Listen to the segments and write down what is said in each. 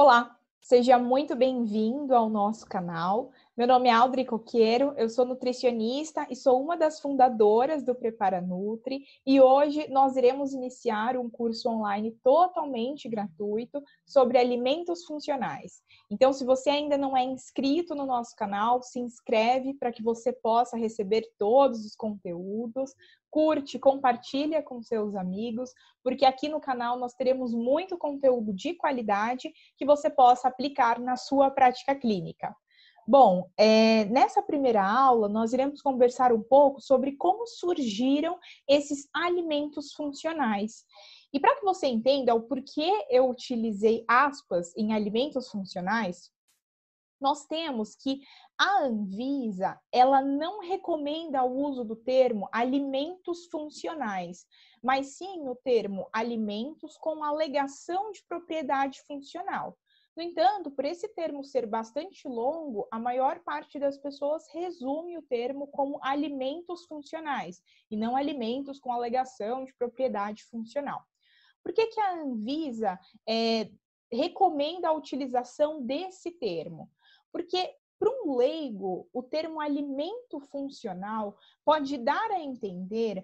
Olá, seja muito bem-vindo ao nosso canal. Meu nome é Audrey Coqueiro, eu sou nutricionista e sou uma das fundadoras do Prepara Nutri e hoje nós iremos iniciar um curso online totalmente gratuito sobre alimentos funcionais. Então, se você ainda não é inscrito no nosso canal, se inscreve para que você possa receber todos os conteúdos, curte, compartilha com seus amigos, porque aqui no canal nós teremos muito conteúdo de qualidade que você possa aplicar na sua prática clínica. Bom, nessa primeira aula, nós iremos conversar um pouco sobre como surgiram esses alimentos funcionais. E para que você entenda o porquê eu utilizei aspas em alimentos funcionais, nós temos que a Anvisa, ela não recomenda o uso do termo alimentos funcionais, mas sim o termo alimentos com alegação de propriedade funcional. No entanto, por esse termo ser bastante longo, a maior parte das pessoas resume o termo como alimentos funcionais e não alimentos com alegação de propriedade funcional. Por que a Anvisa recomenda a utilização desse termo? Porque, para um leigo, o termo alimento funcional pode dar a entender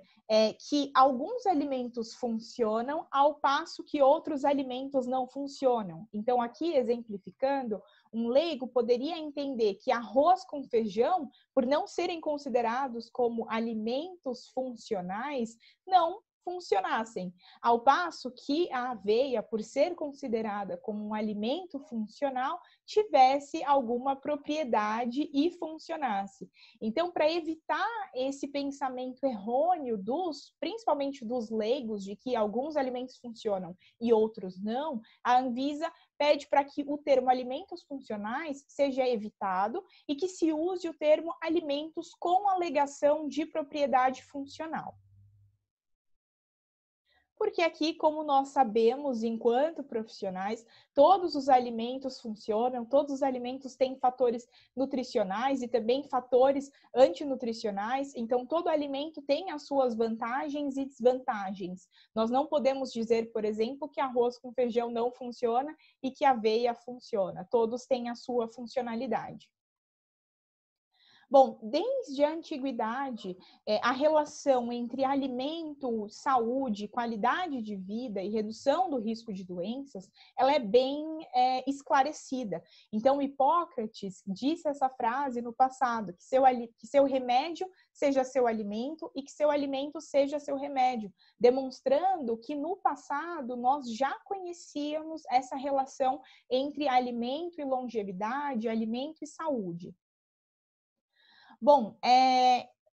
que alguns alimentos funcionam ao passo que outros alimentos não funcionam. Então, aqui exemplificando, um leigo poderia entender que arroz com feijão, por não serem considerados como alimentos funcionais, não funcionassem, ao passo que a aveia, por ser considerada como um alimento funcional, tivesse alguma propriedade e funcionasse. Então, para evitar esse pensamento errôneo principalmente dos leigos, de que alguns alimentos funcionam e outros não, a Anvisa pede para que o termo alimentos funcionais seja evitado e que se use o termo alimentos com alegação de propriedade funcional. Porque aqui, como nós sabemos, enquanto profissionais, todos os alimentos funcionam, todos os alimentos têm fatores nutricionais e também fatores antinutricionais, então todo alimento tem as suas vantagens e desvantagens. Nós não podemos dizer, por exemplo, que arroz com feijão não funciona e que aveia funciona. Todos têm a sua funcionalidade. Bom, desde a antiguidade, a relação entre alimento, saúde, qualidade de vida e redução do risco de doenças, ela é bem esclarecida. Então, Hipócrates disse essa frase no passado, que seu remédio seja seu alimento e que seu alimento seja seu remédio, demonstrando que no passado nós já conhecíamos essa relação entre alimento e longevidade, alimento e saúde. Bom,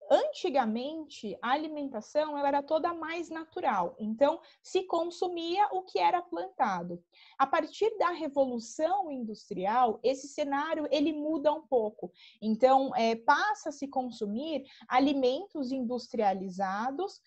antigamente a alimentação ela era toda mais natural, então se consumia o que era plantado. A partir da Revolução Industrial, esse cenário ele muda um pouco. Então passa a se consumir alimentos industrializados,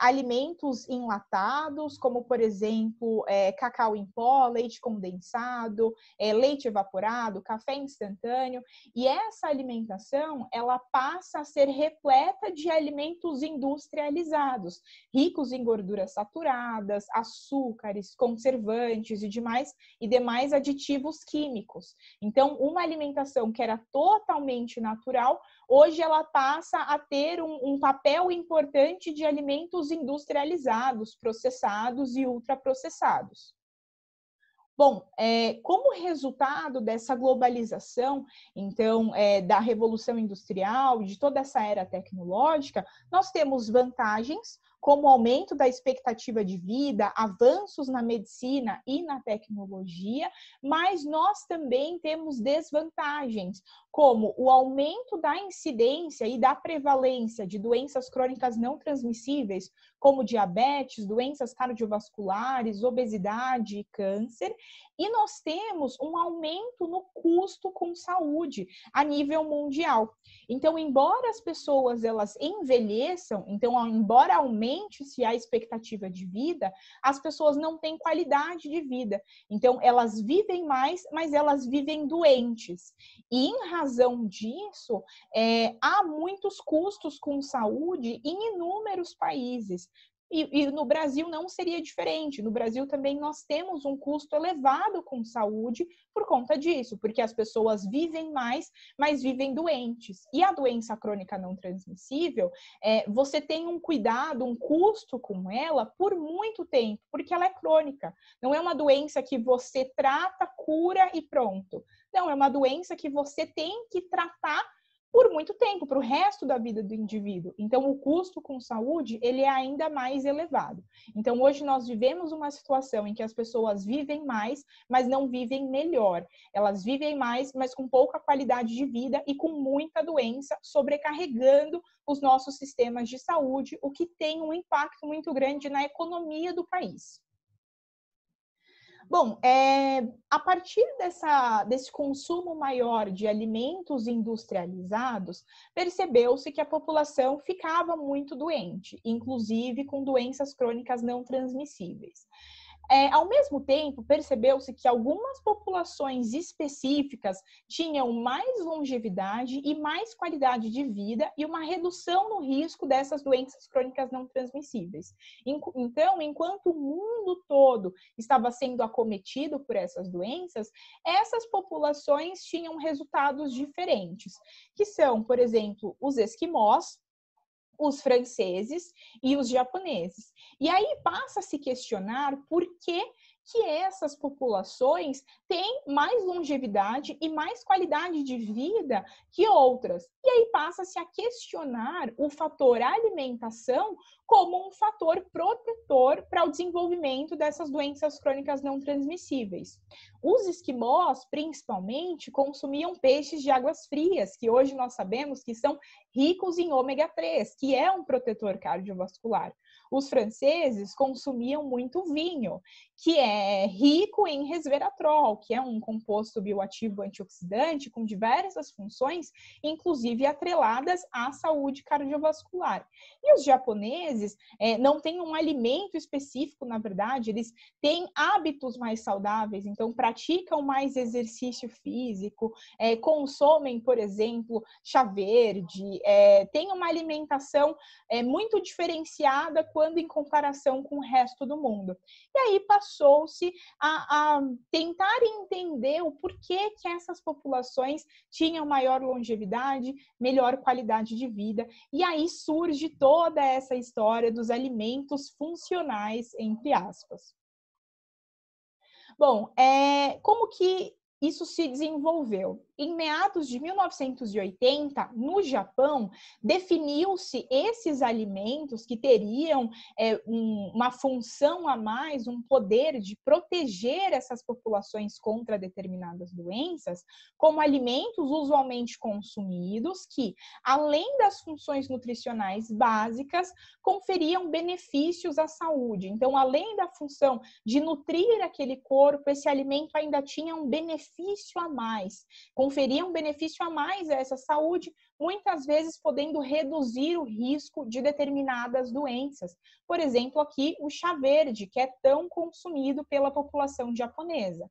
alimentos enlatados, como por exemplo cacau em pó, leite condensado, leite evaporado, café instantâneo, e essa alimentação ela passa a ser repleta de alimentos industrializados, ricos em gorduras saturadas, açúcares, conservantes e demais aditivos químicos. Então, uma alimentação que era totalmente natural, hoje ela passa a ter um papel importante de alimentos industrializados, processados e ultraprocessados. Bom, como resultado dessa globalização, então, da Revolução Industrial, de toda essa era tecnológica, nós temos vantagens, como o aumento da expectativa de vida, avanços na medicina e na tecnologia, mas nós também temos desvantagens, como o aumento da incidência e da prevalência de doenças crônicas não transmissíveis, como diabetes, doenças cardiovasculares, obesidade e câncer, e nós temos um aumento no custo com saúde a nível mundial. Então, embora as pessoas elas envelheçam, então embora aumente-se a expectativa de vida, as pessoas não têm qualidade de vida. Então, elas vivem mais, mas elas vivem doentes. E em razão disso, há muitos custos com saúde em inúmeros países, E no Brasil não seria diferente. No Brasil também nós temos um custo elevado com saúde por conta disso, porque as pessoas vivem mais, mas vivem doentes. E a doença crônica não transmissível, você tem um cuidado, um custo com ela por muito tempo, porque ela é crônica. Não é uma doença que você trata, cura e pronto. Não, é uma doença que você tem que tratar por muito tempo, para o resto da vida do indivíduo. Então, o custo com saúde, ele é ainda mais elevado. Então, hoje nós vivemos uma situação em que as pessoas vivem mais, mas não vivem melhor. Elas vivem mais, mas com pouca qualidade de vida e com muita doença, sobrecarregando os nossos sistemas de saúde, o que tem um impacto muito grande na economia do país. Bom, a partir desse consumo maior de alimentos industrializados, percebeu-se que a população ficava muito doente, inclusive com doenças crônicas não transmissíveis. Ao mesmo tempo, percebeu-se que algumas populações específicas tinham mais longevidade e mais qualidade de vida e uma redução no risco dessas doenças crônicas não transmissíveis. Então, enquanto o mundo todo estava sendo acometido por essas doenças, essas populações tinham resultados diferentes, que são, por exemplo, os esquimós, os franceses e os japoneses. E aí passa a se questionar por que essas populações têm mais longevidade e mais qualidade de vida que outras. E aí passa-se a questionar o fator alimentação como um fator protetor para o desenvolvimento dessas doenças crônicas não transmissíveis. Os esquimós, principalmente, consumiam peixes de águas frias, que hoje nós sabemos que são ricos em ômega 3, que é um protetor cardiovascular. Os franceses consumiam muito vinho, que é rico em resveratrol, que é um composto bioativo antioxidante com diversas funções, inclusive atreladas à saúde cardiovascular. E os japoneses não têm um alimento específico, na verdade, eles têm hábitos mais saudáveis, então praticam mais exercício físico, consomem, por exemplo, chá verde, têm uma alimentação muito diferenciada quando em comparação com o resto do mundo. E aí passou-se a tentar entender o porquê que essas populações tinham maior longevidade, melhor qualidade de vida, e aí surge toda essa história dos alimentos funcionais, entre aspas. Bom, como que isso se desenvolveu? Em meados de 1980, no Japão, definiu-se esses alimentos que teriam uma função a mais, um poder de proteger essas populações contra determinadas doenças, como alimentos usualmente consumidos que, além das funções nutricionais básicas, conferiam benefícios à saúde. Então, além da função de nutrir aquele corpo, esse alimento ainda tinha um benefício a mais, conferia um benefício a mais a essa saúde, muitas vezes podendo reduzir o risco de determinadas doenças. Por exemplo, aqui o chá verde, que é tão consumido pela população japonesa.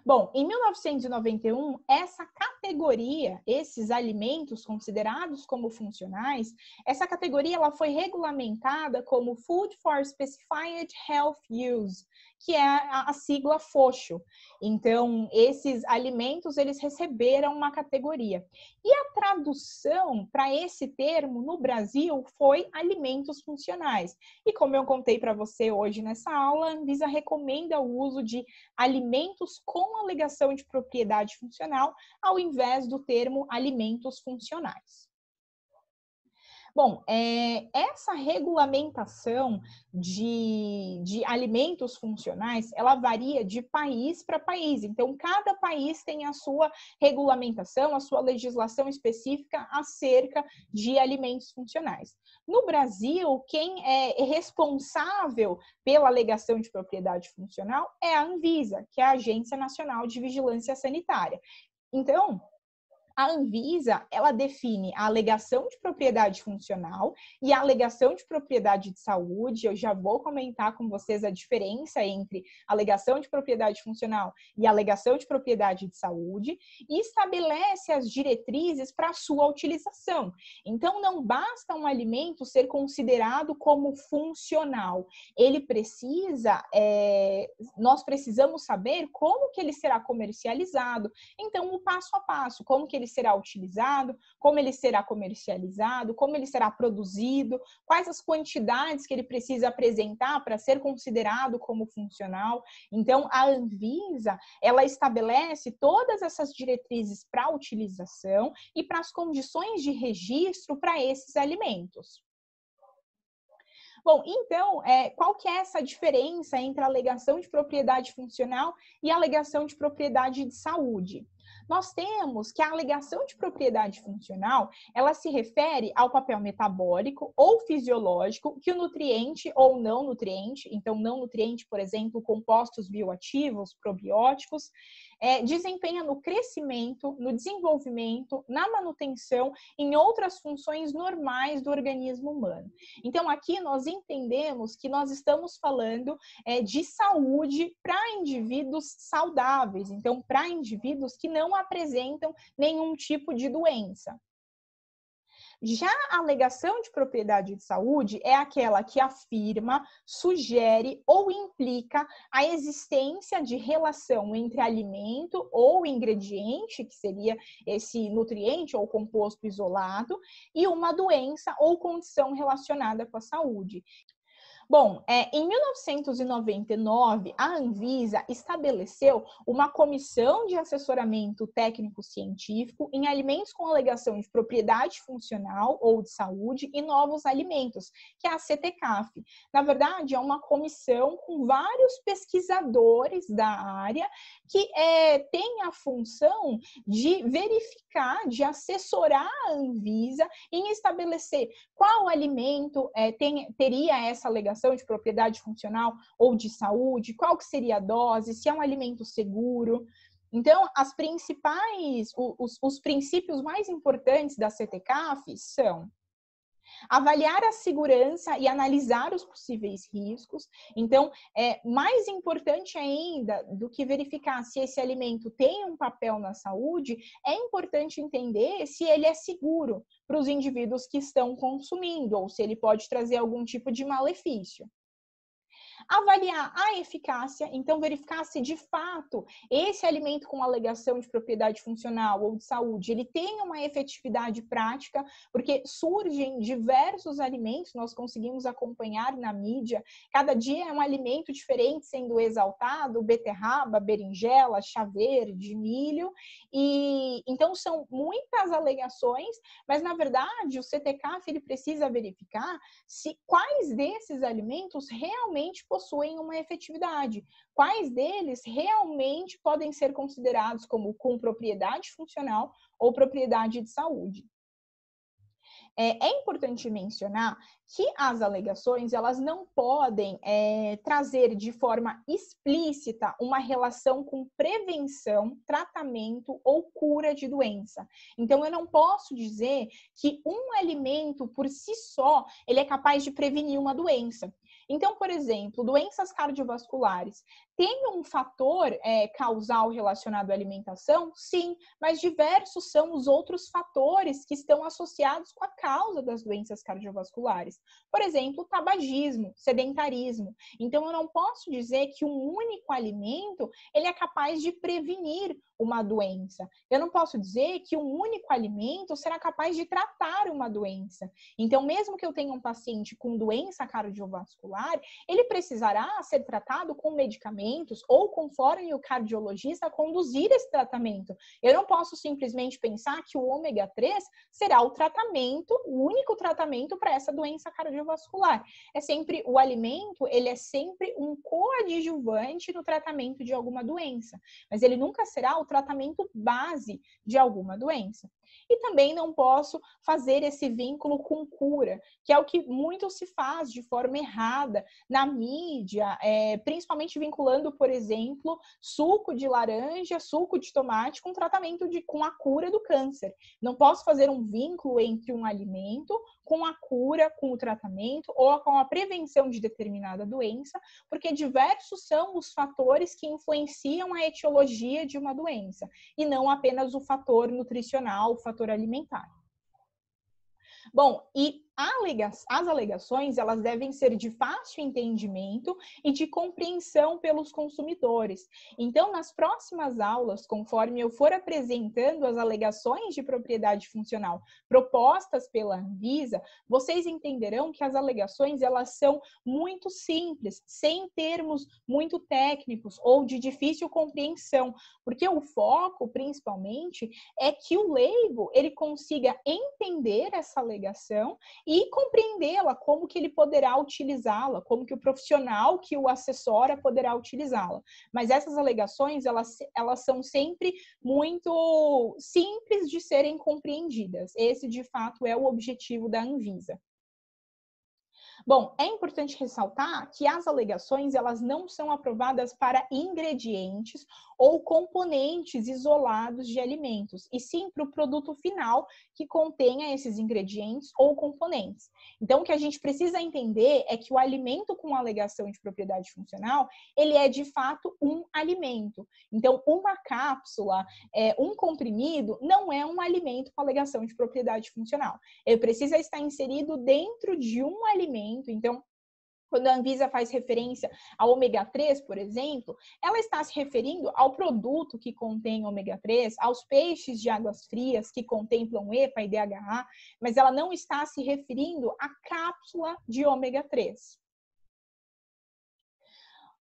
Bom, em 1991, essa categoria, esses alimentos considerados como funcionais, essa categoria ela foi regulamentada como Food for Specified Health Use, que é a sigla FOSHO. Então, esses alimentos, eles receberam uma categoria. E a tradução para esse termo no Brasil foi alimentos funcionais. E como eu contei para você hoje nessa aula, a Anvisa recomenda o uso de alimentos com alegação de propriedade funcional, ao invés do termo alimentos funcionais. Bom, essa regulamentação de alimentos funcionais, ela varia de país para país. Então, cada país tem a sua regulamentação, a sua legislação específica acerca de alimentos funcionais. No Brasil, quem é responsável pela alegação de propriedade funcional é a Anvisa, que é a Agência Nacional de Vigilância Sanitária. Então, A Anvisa, ela define a alegação de propriedade funcional e a alegação de propriedade de saúde. Eu já vou comentar com vocês a diferença entre alegação de propriedade funcional e alegação de propriedade de saúde, e estabelece as diretrizes para a sua utilização. Então, não basta um alimento ser considerado como funcional. Ele precisa, nós precisamos saber como que ele será comercializado. Então, o passo a passo, como que ele será utilizado, como ele será comercializado, como ele será produzido, quais as quantidades que ele precisa apresentar para ser considerado como funcional. Então, a Anvisa, ela estabelece todas essas diretrizes para a utilização e para as condições de registro para esses alimentos. Bom, então, qual que é essa diferença entre a alegação de propriedade funcional e a alegação de propriedade de saúde? Nós temos que a alegação de propriedade funcional, ela se refere ao papel metabólico ou fisiológico que o nutriente ou não nutriente, então não nutriente, por exemplo, compostos bioativos, probióticos, desempenha no crescimento, no desenvolvimento, na manutenção, em outras funções normais do organismo humano. Então, aqui nós entendemos que nós estamos falando de saúde para indivíduos saudáveis, então, para indivíduos que não apresentam nenhum tipo de doença. Já a alegação de propriedade de saúde é aquela que afirma, sugere ou implica a existência de relação entre alimento ou ingrediente, que seria esse nutriente ou composto isolado, e uma doença ou condição relacionada com a saúde. Bom, em 1999, a Anvisa estabeleceu uma comissão de assessoramento técnico-científico em alimentos com alegação de propriedade funcional ou de saúde e novos alimentos, que é a CTCAF. Na verdade, é uma comissão com vários pesquisadores da área que tem a função de verificar, de assessorar a Anvisa em estabelecer qual alimento teria essa alegação de propriedade funcional ou de saúde, qual que seria a dose, se é um alimento seguro. Então, os princípios mais importantes da CTCAF são avaliar a segurança e analisar os possíveis riscos. Então, mais importante ainda do que verificar se esse alimento tem um papel na saúde, é importante entender se ele é seguro para os indivíduos que estão consumindo, ou se ele pode trazer algum tipo de malefício. Avaliar a eficácia, então verificar se de fato esse alimento com alegação de propriedade funcional ou de saúde, ele tem uma efetividade prática, porque surgem diversos alimentos, nós conseguimos acompanhar na mídia, cada dia é um alimento diferente sendo exaltado, beterraba, berinjela, chá verde, milho, e então são muitas alegações, mas na verdade o CTCAF ele precisa verificar se quais desses alimentos realmente possuem uma efetividade, quais deles realmente podem ser considerados como com propriedade funcional ou propriedade de saúde. É importante mencionar que as alegações elas não podem trazer de forma explícita uma relação com prevenção, tratamento ou cura de doença. Então, eu não posso dizer que um alimento por si só ele é capaz de prevenir uma doença. Então, por exemplo, doenças cardiovasculares. Tem um fator causal relacionado à alimentação? Sim, mas diversos são os outros fatores que estão associados com a causa das doenças cardiovasculares. Por exemplo, tabagismo, sedentarismo. Então, eu não posso dizer que um único alimento ele é capaz de prevenir uma doença. Eu não posso dizer que um único alimento será capaz de tratar uma doença. Então, mesmo que eu tenha um paciente com doença cardiovascular, ele precisará ser tratado com medicamentos ou conforme o cardiologista conduzir esse tratamento. Eu não posso simplesmente pensar que o ômega 3 será o tratamento, o único tratamento para essa doença cardiovascular. O alimento, ele é sempre um coadjuvante no tratamento de alguma doença, mas ele nunca será o tratamento base de alguma doença. E também não posso fazer esse vínculo com cura, que é o que muito se faz de forma errada na mídia, principalmente vinculando, por exemplo, suco de laranja, suco de tomate com tratamento com a cura do câncer. Não posso fazer um vínculo entre um alimento com a cura, com o tratamento ou com a prevenção de determinada doença, porque diversos são os fatores que influenciam a etiologia de uma doença, e não apenas o fator nutricional, o fator alimentar. Bom, e as alegações, elas devem ser de fácil entendimento e de compreensão pelos consumidores. Então, nas próximas aulas, conforme eu for apresentando as alegações de propriedade funcional propostas pela Anvisa, vocês entenderão que as alegações, elas são muito simples, sem termos muito técnicos ou de difícil compreensão, porque o foco, principalmente, é que o leigo, ele consiga entender essa alegação e compreendê-la, como que ele poderá utilizá-la, como que o profissional que o assessora poderá utilizá-la. Mas essas alegações, elas são sempre muito simples de serem compreendidas. Esse, de fato, é o objetivo da Anvisa. Bom, é importante ressaltar que as alegações, elas não são aprovadas para ingredientes ou componentes isolados de alimentos, e sim para o produto final que contenha esses ingredientes ou componentes. Então, o que a gente precisa entender é que o alimento com alegação de propriedade funcional, ele é de fato um alimento. Então, uma cápsula, um comprimido, não é um alimento com alegação de propriedade funcional. Ele precisa estar inserido dentro de um alimento. Então, quando a Anvisa faz referência ao ômega 3, por exemplo, ela está se referindo ao produto que contém ômega 3, aos peixes de águas frias que contemplam EPA e DHA, mas ela não está se referindo à cápsula de ômega 3.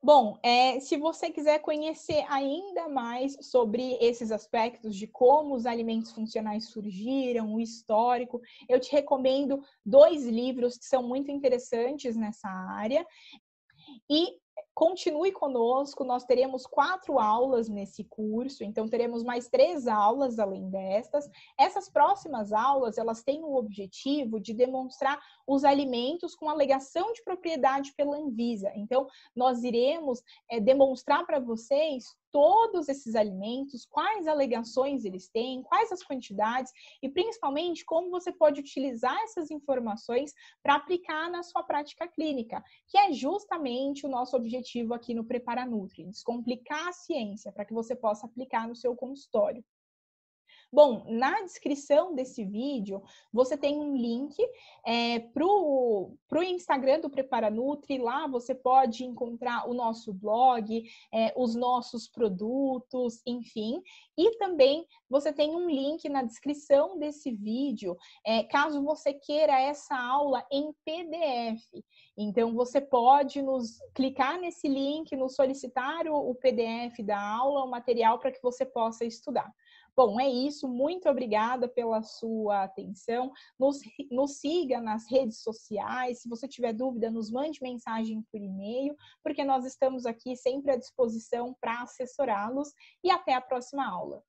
Bom, se você quiser conhecer ainda mais sobre esses aspectos de como os alimentos funcionais surgiram, o histórico, eu te recomendo 2 livros que são muito interessantes nessa área. E continue conosco, nós teremos 4 aulas nesse curso, então teremos mais 3 aulas além destas. Essas próximas aulas, elas têm o objetivo de demonstrar os alimentos com alegação de propriedade pela Anvisa. Então, nós iremos demonstrar para vocês todos esses alimentos, quais alegações eles têm, quais as quantidades e, principalmente, como você pode utilizar essas informações para aplicar na sua prática clínica, que é justamente o nosso objetivo aqui no Prepara Nutri, descomplicar a ciência para que você possa aplicar no seu consultório. Bom, na descrição desse vídeo, você tem um link para o Instagram do Prepara Nutri. Lá você pode encontrar o nosso blog, os nossos produtos, enfim. E também você tem um link na descrição desse vídeo, caso você queira essa aula em PDF. Então, você pode clicar nesse link, nos solicitar o PDF da aula, o material para que você possa estudar. Bom, é isso. Muito obrigada pela sua atenção. Nos siga nas redes sociais. Se você tiver dúvida, nos mande mensagem por e-mail, porque nós estamos aqui sempre à disposição para assessorá-los. E até a próxima aula.